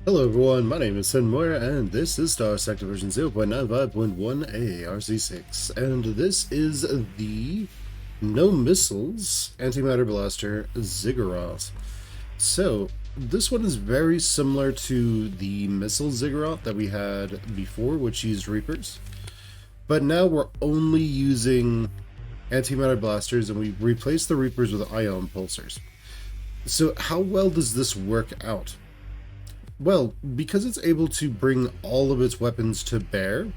Hello everyone, my name is Muir, and this is Starsector version 0.95.1a RC6, and this is the No Missiles Antimatter Blaster Ziggurat. So, this one is very similar to the Missile Ziggurat that we had before, which used Reapers, but now we're only using Antimatter Blasters, and we replaced the Reapers with Ion Pulsers. So how well does this work out? Well, because it's able to bring all of its weapons to bear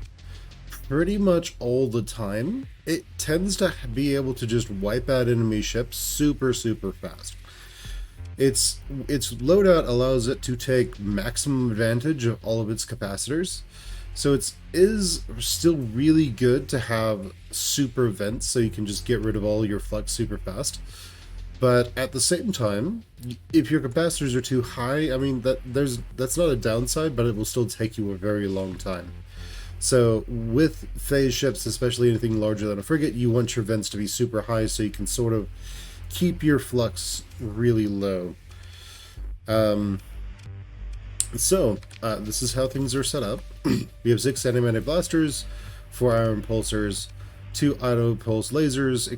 pretty much all the time, it tends to be able to just wipe out enemy ships super fast. Its loadout allows it to take maximum advantage of all of its capacitors, so it is still really good to have super vents so you can just get rid of all your flux super fast. But at the same time, if your capacitors are too high, I mean, that's not a downside, but it will still take you a very long time. So with phase ships, especially anything larger than a frigate, you want your vents to be super high so you can sort of keep your flux really low. This is how things are set up. We have 6 antimatter blasters, 4 iron pulsers, 2 auto pulse lasers,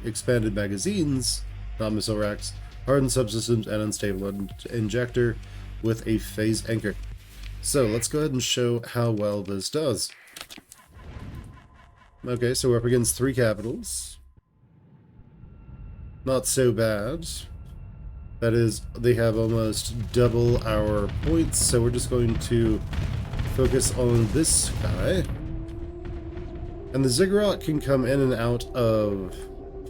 expanded magazines, non-missile racks, hardened subsystems, and unstable injector with a phase anchor. So let's go ahead and show how well this does. Okay, so we're up against 3 capitals. Not so bad. That is, they have almost double our points, so we're just going to focus on this guy. And the Ziggurat can come in and out of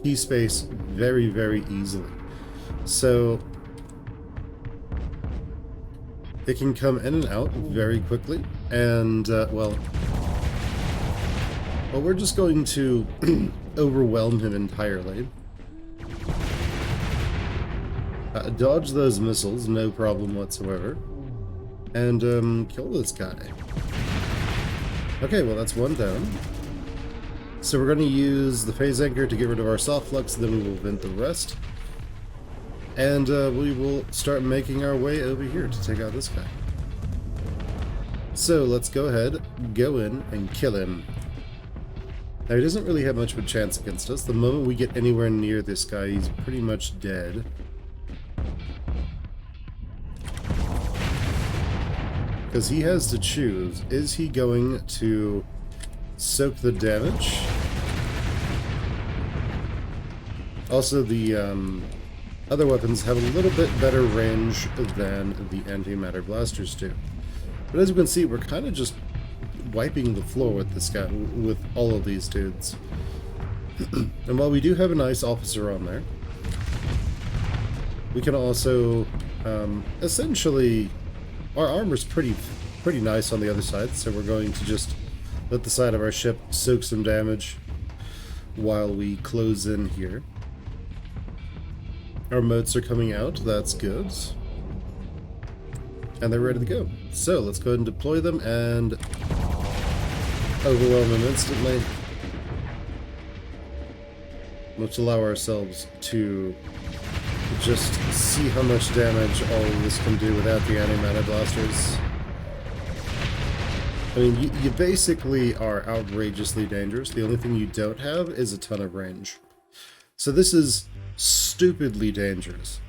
key space very easily. So it can come in and out very quickly, and well, we're just going to overwhelm him entirely. Dodge those missiles, no problem whatsoever, and kill this guy. Okay, well that's one down. So we're going to use the phase anchor to get rid of our soft flux, then we will vent the rest. And we will start making our way over here to take out this guy. So let's go ahead, go in, and kill him. Now he doesn't really have much of a chance against us. The moment we get anywhere near this guy, he's pretty much dead. Because he has to choose, is he going to soak the damage? Also, the other weapons have a little bit better range than the antimatter blasters do. But as you can see, we're kind of just wiping the floor with this guy, with all of these dudes. And while we do have a nice officer on there, we can also essentially, our armor's pretty nice on the other side, so we're going to just let the side of our ship soak some damage while we close in here. Our motes are coming out, that's good. And they're ready to go. So let's go ahead and deploy them and overwhelm them instantly. Let's allow ourselves to just see how much damage all of this can do without the antimatter blasters. I mean, you basically are outrageously dangerous. The only thing you don't have is a ton of range. So this is stupidly dangerous.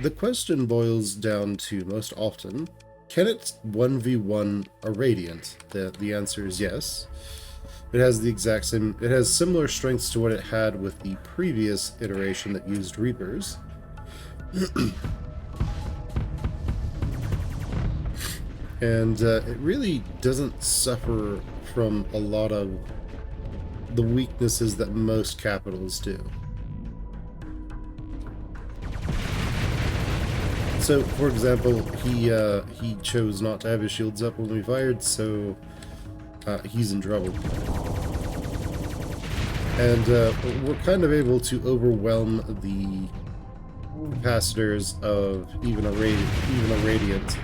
The question boils down to, most often, can it 1v1 a Radiant? The answer is yes. It has the exact same, it has similar strengths to what it had with the previous iteration that used Reapers. And it really doesn't suffer from a lot of the weaknesses that most capitals do. So, for example, he chose not to have his shields up when we fired, so he's in trouble. And we're kind of able to overwhelm the capacitors of even a Radiant,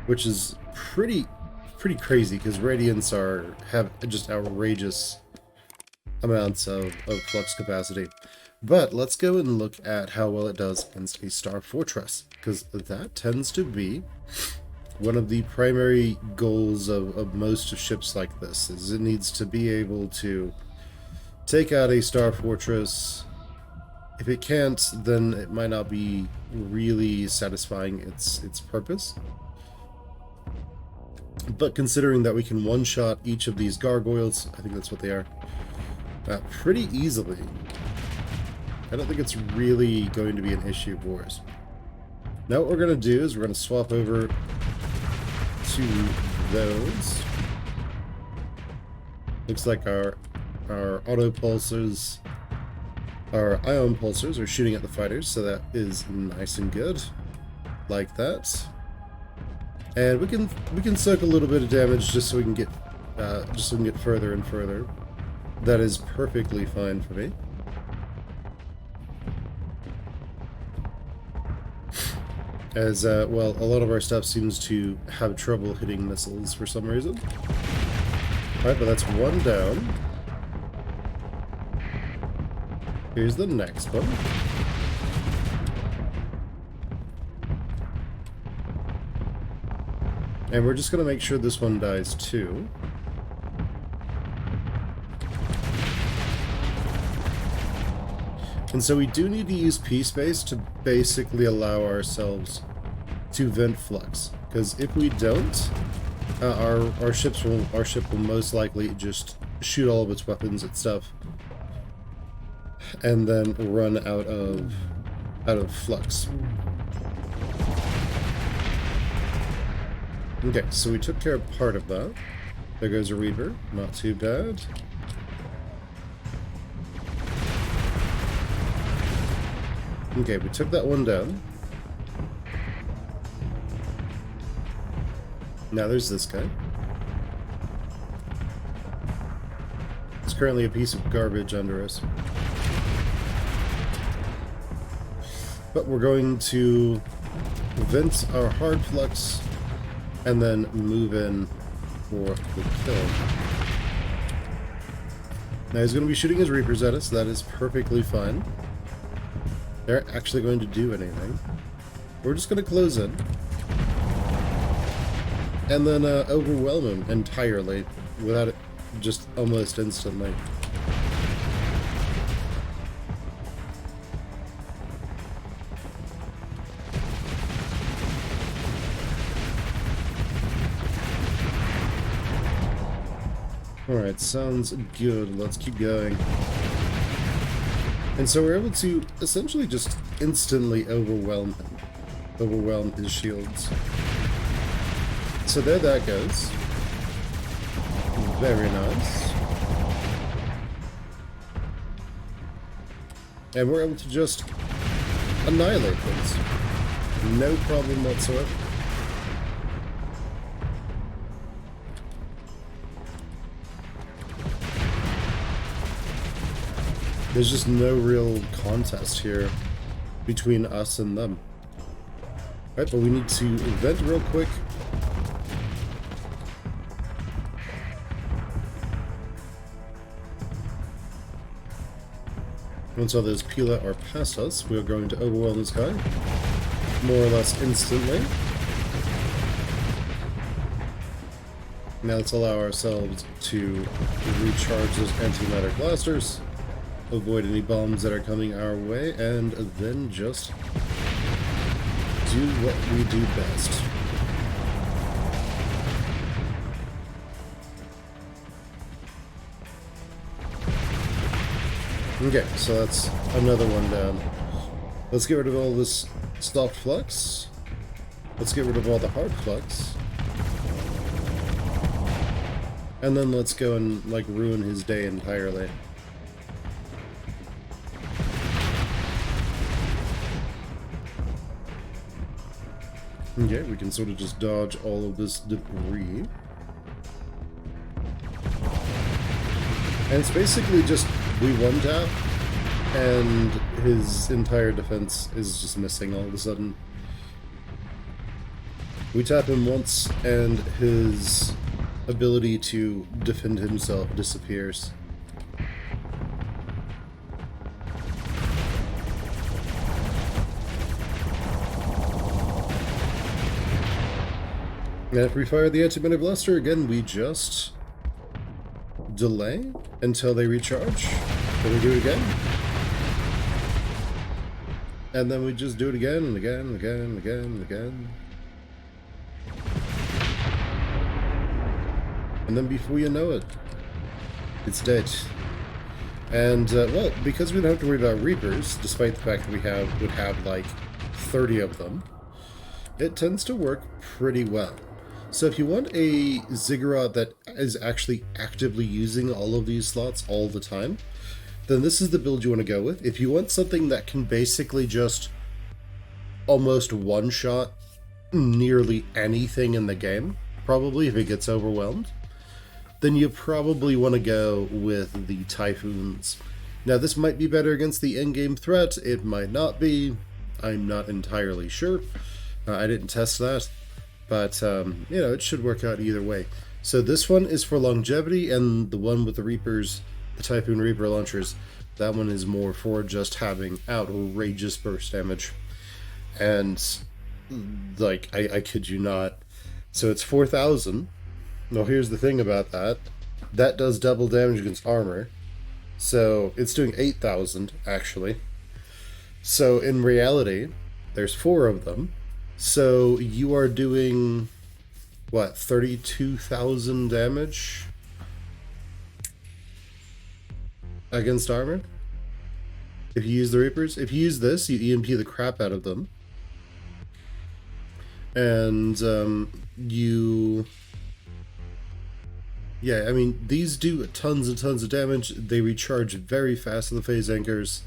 which is pretty crazy, because Radiants have just outrageous amounts of flux capacity. But let's go and look at how well it does against a Star Fortress, because that tends to be one of the primary goals of most ships like this, is it needs to be able to take out a Star Fortress. If it can't, then it might not be really satisfying its purpose. But considering that we can one-shot each of these gargoyles, I think that's what they are, pretty easily, I don't think it's really going to be an issue for us. Now what we're going to do is we're going to swap over to those. Looks like our auto pulsers, our ion pulsers are shooting at the fighters, so that is nice and good, like that. And we can soak a little bit of damage just so we can get further and further. That is perfectly fine for me. As well, a lot of our stuff seems to have trouble hitting missiles for some reason. Alright, but that's one down. Here's the next one. And we're just going to make sure this one dies too. And so we do need to use P-Space to basically allow ourselves to vent flux. Because if we don't, our ship will most likely just shoot all of its weapons at stuff and then run out of flux. Okay, so we took care of part of that. There goes a Reaper, not too bad. Okay, we took that one down. Now there's this guy. It's currently a piece of garbage under us. But we're going to vent our hard flux and then move in for the kill. Now he's going to be shooting his Reapers at us. That is perfectly fine. They're actually going to do anything. We're just going to close in. And then overwhelm him entirely without it, just almost instantly. Alright, sounds good. Let's keep going. And so we're able to essentially just instantly overwhelm him. Overwhelm his shields. So there that goes. Very nice. And we're able to just annihilate things. No problem whatsoever. There's just no real contest here between us and them. Alright, but we need to vent real quick. Once all those Pila are past us, we're going to overwhelm this guy more or less instantly. Now let's allow ourselves to recharge those antimatter blasters, avoid any bombs that are coming our way, and then just do what we do best. Okay, so that's another one down. Let's get rid of all this soft flux. Let's get rid of all the hard flux. And then let's go and, like, ruin his day entirely. Okay, we can sort of just dodge all of this debris. And it's basically just, we one tap, and his entire defense is just missing all of a sudden. We tap him once, and his ability to defend himself disappears. And if we fire the antimatter blaster again, we just delay until they recharge. Then we do it again. And then we just do it again and again and again and again and again. And then before you know it, it's dead. And, well, because we don't have to worry about Reapers, despite the fact that we would have like 30 of them, it tends to work pretty well. So if you want a Ziggurat that is actually actively using all of these slots all the time, then this is the build you want to go with. If you want something that can basically just almost one-shot nearly anything in the game, probably if it gets overwhelmed, then you probably want to go with the Typhoons. Now this might be better against the in-game threat, it might not be, I'm not entirely sure. I didn't test that, but you know, it should work out either way. So this one is for longevity, and the one with the Reapers, the Typhoon Reaper launchers, that one is more for just having outrageous burst damage. And like, I kid you not, so it's 4,000. Now here's the thing about that. That does double damage against armor. So it's doing 8,000 actually. So in reality, there's 4 of them. So you are doing what, 32,000 damage against armor? If you use the Reapers. If you use this, you EMP the crap out of them. And yeah, I mean, these do tons and tons of damage. They recharge very fast with the phase anchors.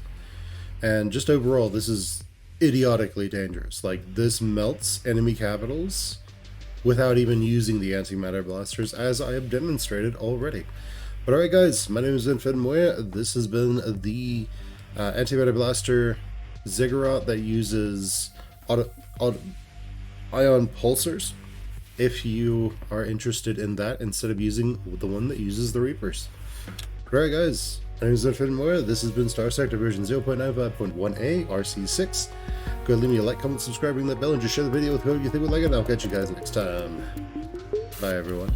And just overall, this is idiotically dangerous. Like, this melts enemy capitals without even using the antimatter blasters, as I have demonstrated already. But alright guys, my name is Muir. This has been the antimatter blaster Ziggurat that uses ion pulsers, if you are interested in that instead of using the one that uses the Reapers. Alright guys, my name is Muir. This has been Starsector version 0.95.1a RC6. Go ahead, leave me a like, comment, subscribe, ring that bell, and just share the video with whoever you think would like it, and I'll catch you guys next time. Bye everyone.